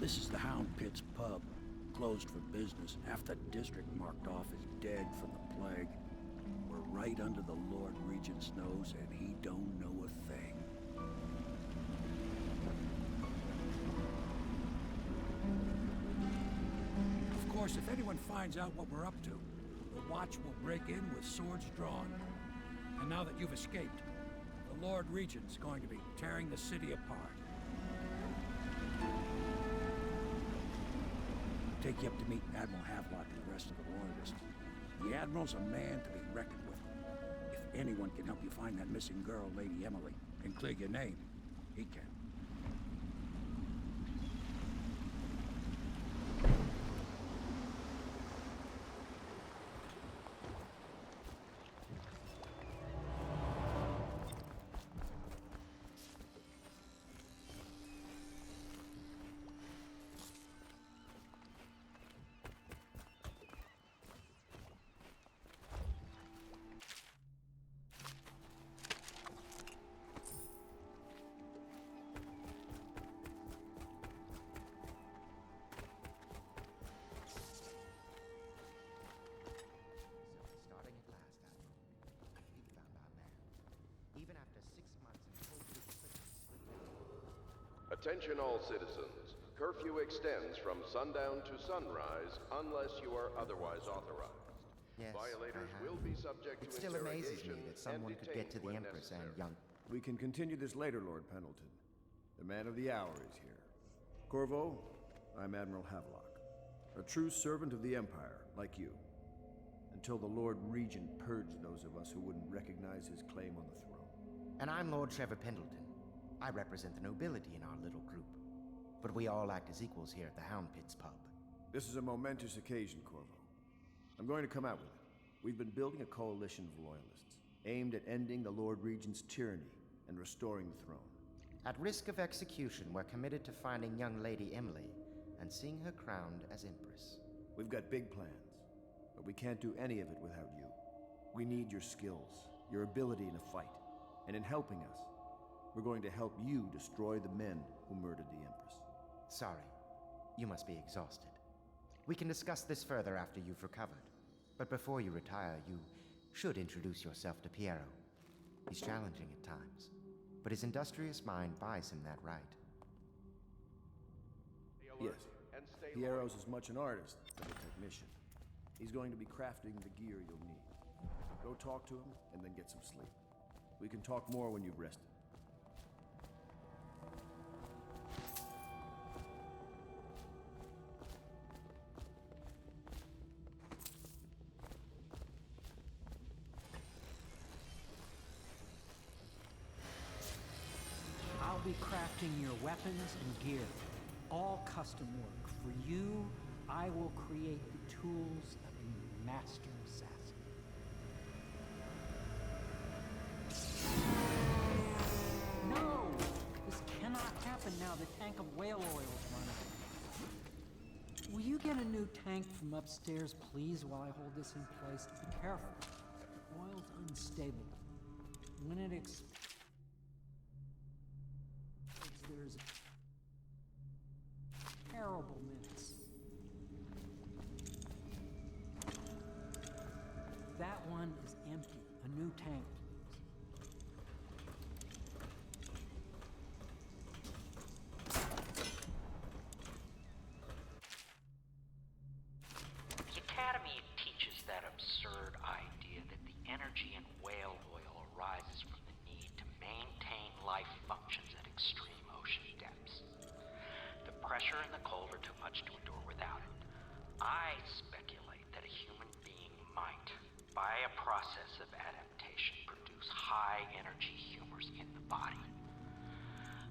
This is the Hound Pit's pub, closed for business, half the district marked off as dead from the plague. We're right under the Lord Regent's nose, and he don't know a thing. Of course, if anyone finds out what we're up to, the Watch will break in with swords drawn. And now that you've escaped, the Lord Regent's going to be tearing the city apart. Take you up to meet Admiral Havelock and the rest of the Loyalists. The Admiral's a man to be reckoned with. If anyone can help you find that missing girl, Lady Emily, and clear your name, he can. Even after 6 months in Attention all citizens. Curfew extends from sundown to sunrise unless you are otherwise authorized. Yes, Violators will be subject to It still amazes interrogation me that someone and could get to the detained when Empress necessary. and young... We can continue this later, Lord Pendleton. The man of the hour is here. Corvo, I'm Admiral Havelock. A true servant of the Empire, like you. Until the Lord Regent purged those of us who wouldn't recognize his claim on the throne. And I'm Lord Trevor Pendleton. I represent the nobility in our little group. But we all act as equals here at the Hound Pit's pub. This is a momentous occasion, Corvo. I'm going to come out with it. We've been building a coalition of loyalists, aimed at ending the Lord Regent's tyranny and restoring the throne. At risk of execution, we're committed to finding young Lady Emily and seeing her crowned as Empress. We've got big plans, but we can't do any of it without you. We need your skills, your ability in a fight, and in helping us, we're going to help you destroy the men who murdered the Empress. Sorry, you must be exhausted. We can discuss this further after you've recovered. But before you retire, you should introduce yourself to Piero. He's challenging at times, but his industrious mind buys him that right. Yes, Piero's as much an artist as a technician. He's going to be crafting the gear you'll need. Go talk to him, and then get some sleep. We can talk more when you've rested. I'll be crafting your weapons and gear. All custom work. For you, I will create the tools of a master assassin. No! This cannot happen now. The tank of whale oil is running. Will you get a new tank from upstairs, please, while I hold this in place? Be careful. The oil's unstable. When it explodes, there's terrible minutes. That one is empty. A new tank, please. The Academy teaches that absurd idea that the energy in whale oil arises from the need to maintain life functions at extreme ocean depths. The pressure and the cold are too much to endure without it. I speculate that a human being might, by a process of adaptation, produce high-energy humors in the body.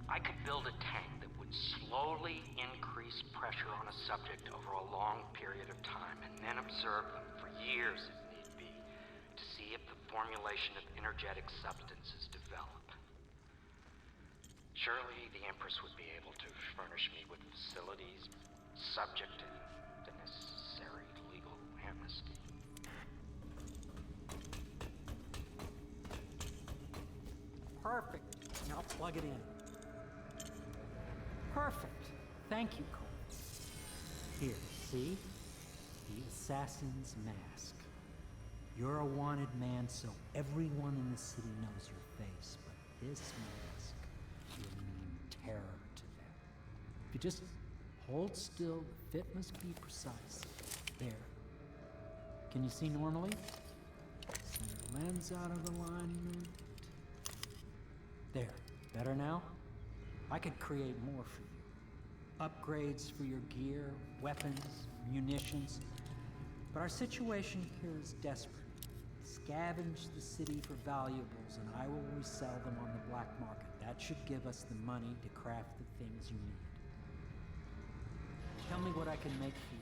I could build a tank that would slowly increase pressure on a subject over a long period of time and then observe them for years if need be to see if the formulation of energetic substances develop. Surely the Empress would be able to furnish me with facilities subject to the necessary legal amnesty. Perfect. Now plug it in. Perfect. Thank you, Cole. Here, see? The assassin's mask. You're a wanted man, so everyone in the city knows your face, but this mask will mean terror to them. If you just hold still, the fit must be precise. There. Can you see normally? Send the lens out of alignment. There. Better now? I could create more for you. Upgrades for your gear, weapons, munitions. But our situation here is desperate. Scavenge the city for valuables, and I will resell them on the black market. That should give us the money to craft the things you need. Tell me what I can make for you.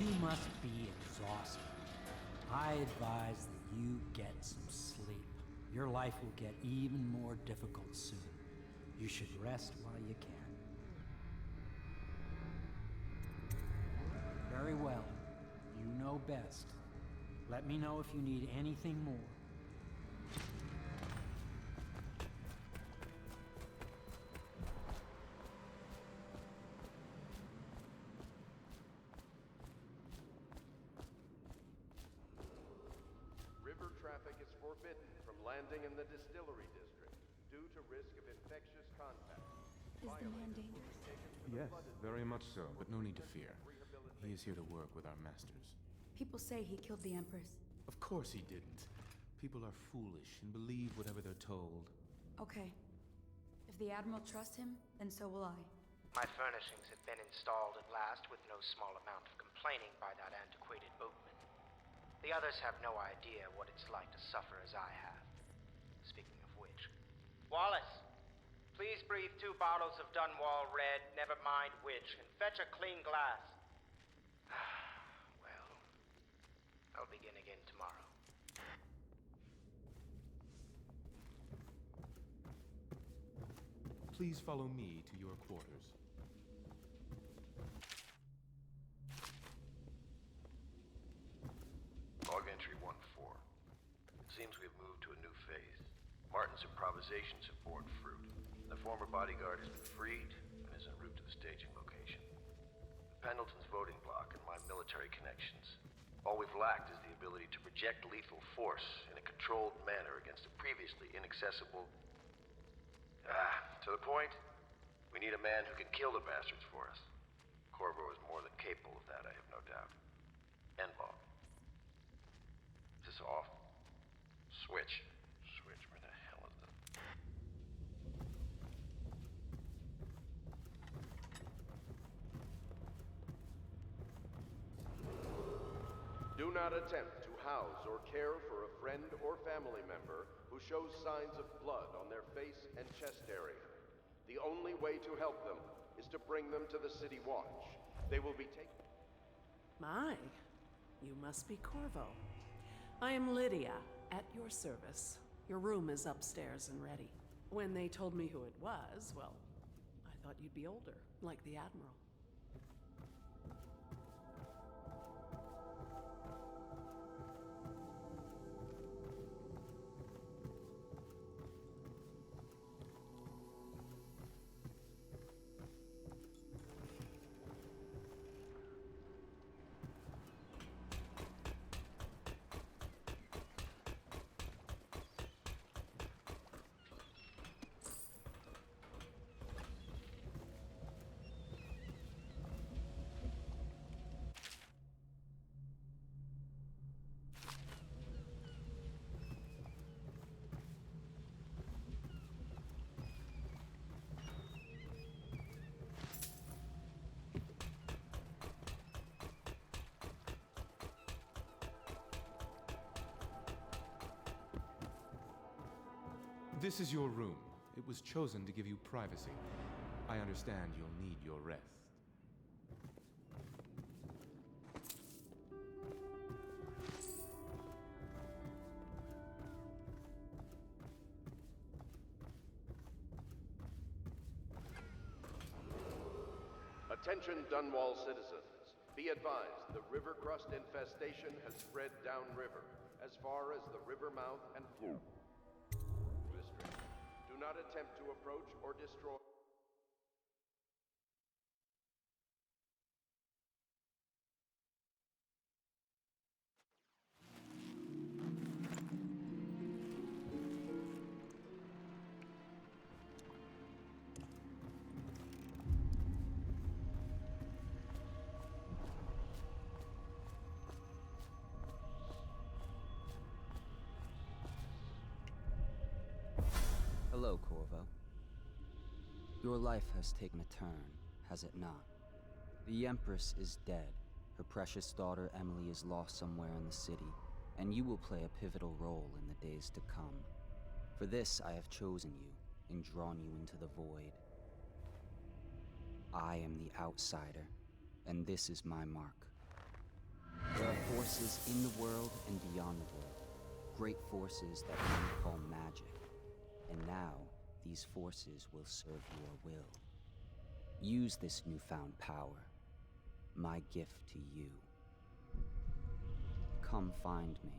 You must be exhausted. I advise that you get some sleep. Your life will get even more difficult soon. You should rest while you can. Very well. You know best. Let me know if you need anything more. River traffic is forbidden from landing in the distillery district due to risk of infectious contact. Is the man dangerous? Yes, very much so, but no need to fear. He is here to work with our masters. People say he killed the Empress. Of course he didn't. People are foolish and believe whatever they're told. Okay. If the Admiral trusts him, then so will I. My furnishings have been installed at last with no small amount of complaining by that antiquated boatman. The others have no idea what it's like to suffer as I have. Speaking of which... Wallace! Please breathe 2 bottles of Dunwall Red, never mind which, and fetch a clean glass. Well, I'll begin again tomorrow. Please follow me to your quarters. Log entry 1-4. It seems we've moved to a new phase. Martin's improvisations have borne fruit. The former bodyguard has been freed and is en route to the staging location. Pendleton's voting block and my military connections. All we've lacked is the ability to project lethal force in a controlled manner against a previously inaccessible... to the point, we need a man who can kill the bastards for us. Corvo is more than capable of that, I have no doubt. Enbom. Is this off? Switch. Switch, where the hell is it? Do not attempt to house or care for a friend or family member who shows signs of blood on their face and chest area. The only way to help them is to bring them to the City Watch. They will be taken... My, you must be Corvo. I am Lydia, at your service. Your room is upstairs and ready. When they told me who it was, well, I thought you'd be older, like the Admiral. This is your room. It was chosen to give you privacy. I understand you'll need your rest. Attention Dunwall citizens. Be advised, the river crust infestation has spread downriver, as far as the river mouth and flow district. Do not attempt to approach or destroy. Hello, Corvo. Your life has taken a turn, has it not? The Empress is dead. Her precious daughter Emily is lost somewhere in the city, and you will play a pivotal role in the days to come. For this, I have chosen you and drawn you into the void. I am the outsider, and this is my mark. There are forces in the world and beyond the world, great forces that men call magic. And now, these forces will serve your will. Use this newfound power, my gift to you. Come find me.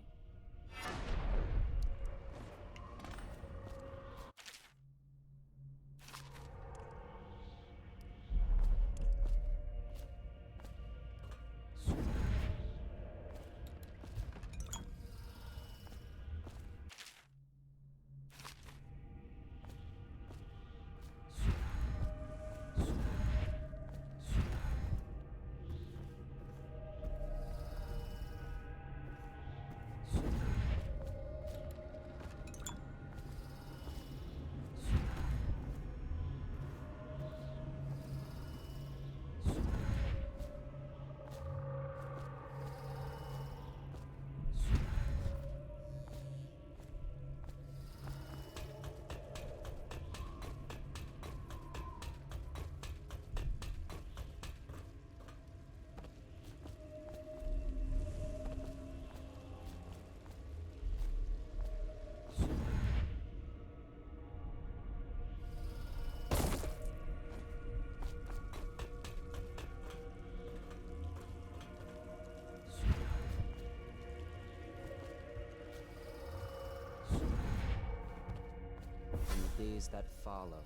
Days that follow,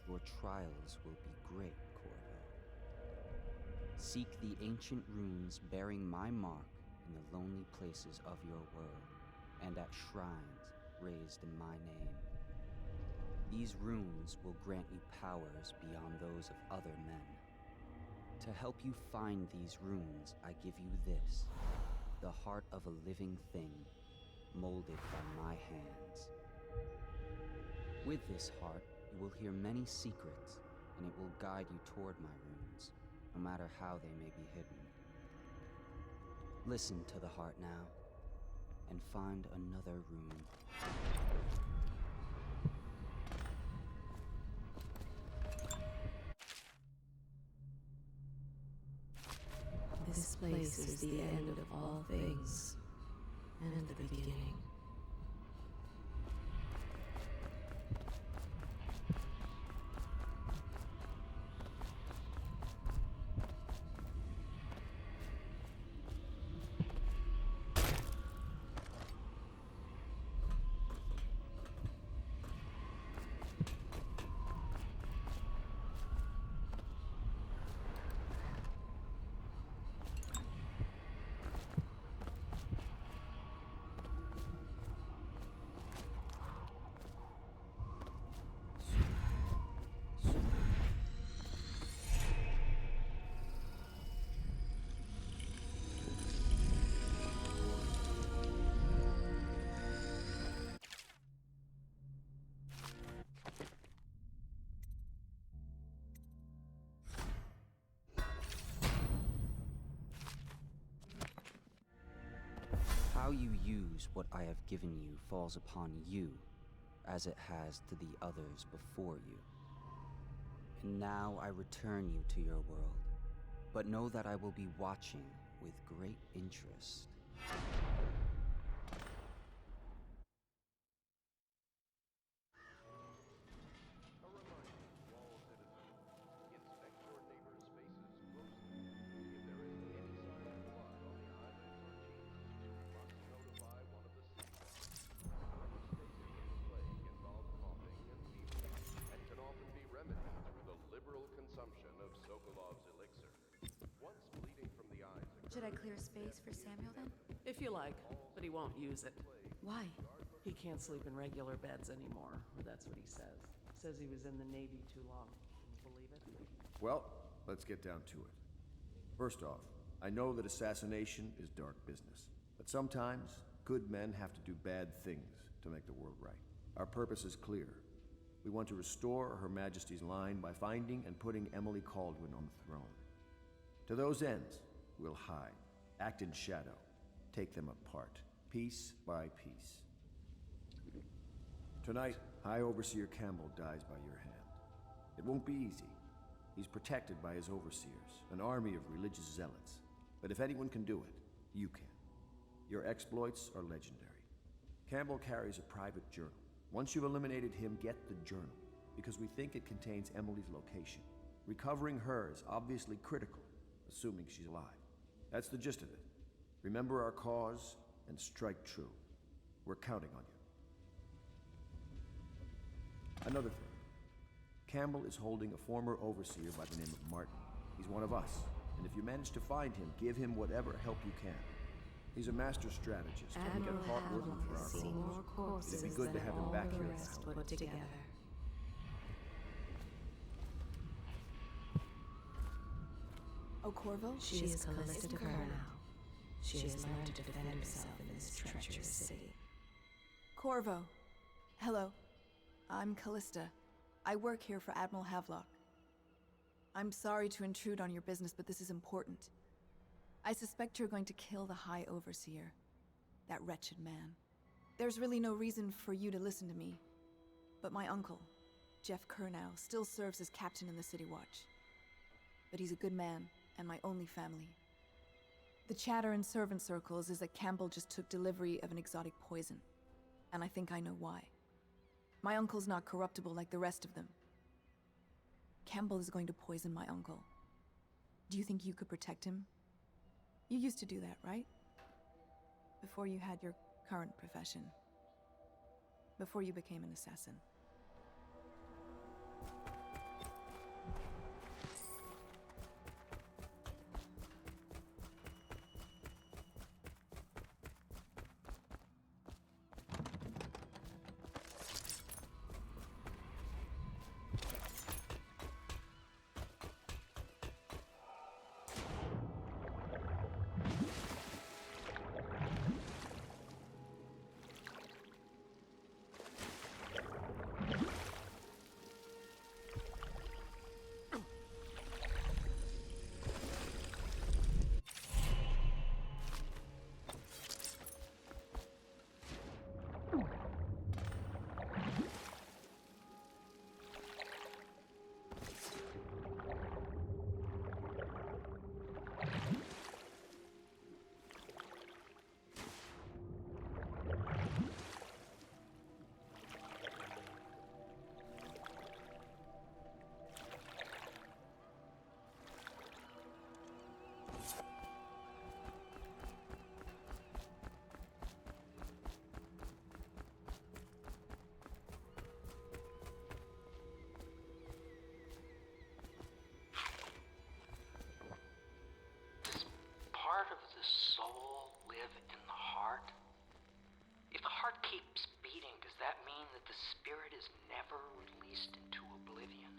your trials will be great, Corvo. Seek the ancient runes bearing my mark in the lonely places of your world, and at shrines raised in my name. These runes will grant you powers beyond those of other men. To help you find these runes, I give you this, the heart of a living thing, molded by my hands. With this heart, you will hear many secrets, and it will guide you toward my runes, no matter how they may be hidden. Listen to the heart now, and find another rune. This place is the end of all things, and the beginning. How you use what I have given you falls upon you, as it has to the others before you. And now I return you to your world, but know that I will be watching with great interest. A reminder to all citizens, inspect your neighbor's faces I clear space for Samuel then? If you like, but he won't use it. Why? He can't sleep in regular beds anymore, or that's what he says. Says he was in the Navy too long. Can you believe it? Well, let's get down to it. First off, I know that assassination is dark business, but sometimes good men have to do bad things to make the world right. Our purpose is clear. We want to restore Her Majesty's line by finding and putting Emily Caldwin on the throne. To those ends, we'll hide, act in shadow, take them apart, piece by piece. Tonight, High Overseer Campbell dies by your hand. It won't be easy. He's protected by his overseers, an army of religious zealots. But if anyone can do it, you can. Your exploits are legendary. Campbell carries a private journal. Once you've eliminated him, get the journal, because we think it contains Emily's location. Recovering her is obviously critical, assuming she's alive. That's the gist of it. Remember our cause and strike true. We're counting on you. Another thing. Campbell is holding a former overseer by the name of Martin. He's one of us, and if you manage to find him, give him whatever help you can. He's a master strategist, and we get caught working for our cause. It'd be good to have him back here now. Put together. Oh, Corvo? She is Callista Curnow. She has learned to defend herself in this treacherous city. Corvo. Hello. I'm Callista. I work here for Admiral Havelock. I'm sorry to intrude on your business, but this is important. I suspect you're going to kill the High Overseer. That wretched man. There's really no reason for you to listen to me. But my uncle, Jeff Curnow, still serves as captain in the City Watch. But he's a good man, and my only family. The chatter in servant circles is that Campbell just took delivery of an exotic poison. And I think I know why. My uncle's not corruptible like the rest of them. Campbell is going to poison my uncle. Do you think you could protect him? You used to do that, right? Before you had your current profession. Before you became an assassin. Part of the soul live in the heart? If the heart keeps beating, does that mean that the spirit is never released into oblivion?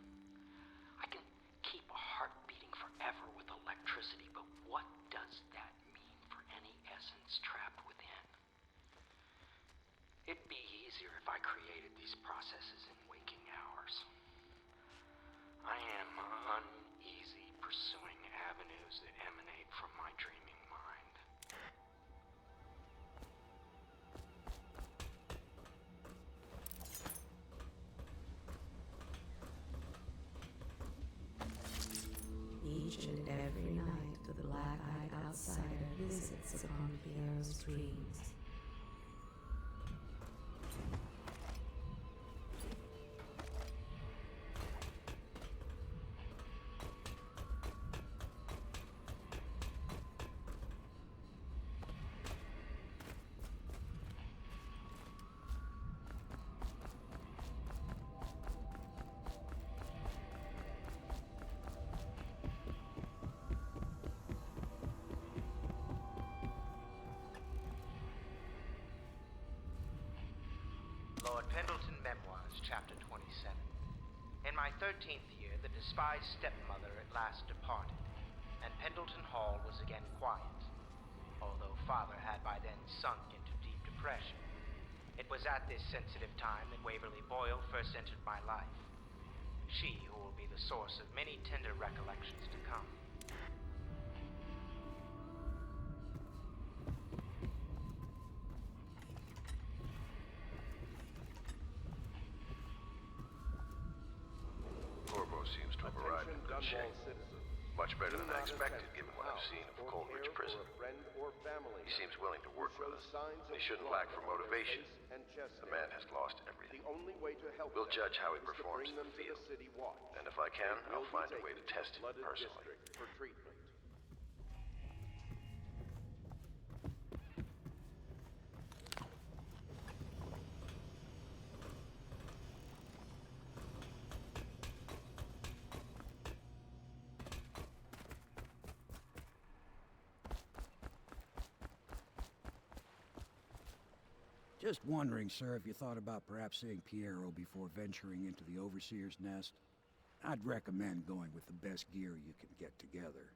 I can keep a heart beating forever with electricity, but what does that mean for any essence trapped within? It'd be easier if I created these processes in waking hours. I am uneasy pursuing avenues that emanate from my dreaming mind. Each and every night, the black-eyed outsider visits upon Pierre's dreams. chapter 27. In my 13th year, the despised stepmother at last departed, and Pendleton Hall was again quiet, although Father had by then sunk into deep depression. It was at this sensitive time that Waverly Boyle first entered my life. She who will be the source of many tender recollections to come. Corvo seems to have arrived in good shape. Much better than I expected, given what I've seen of Coleridge Prison. He seems willing to work with us, and he shouldn't lack for motivation. The man has lost everything. We'll judge how he performs in the field, and if I can, I'll find a way to test him personally. Just wondering, sir, if you thought about perhaps seeing Piero before venturing into the Overseer's nest. I'd recommend going with the best gear you can get together.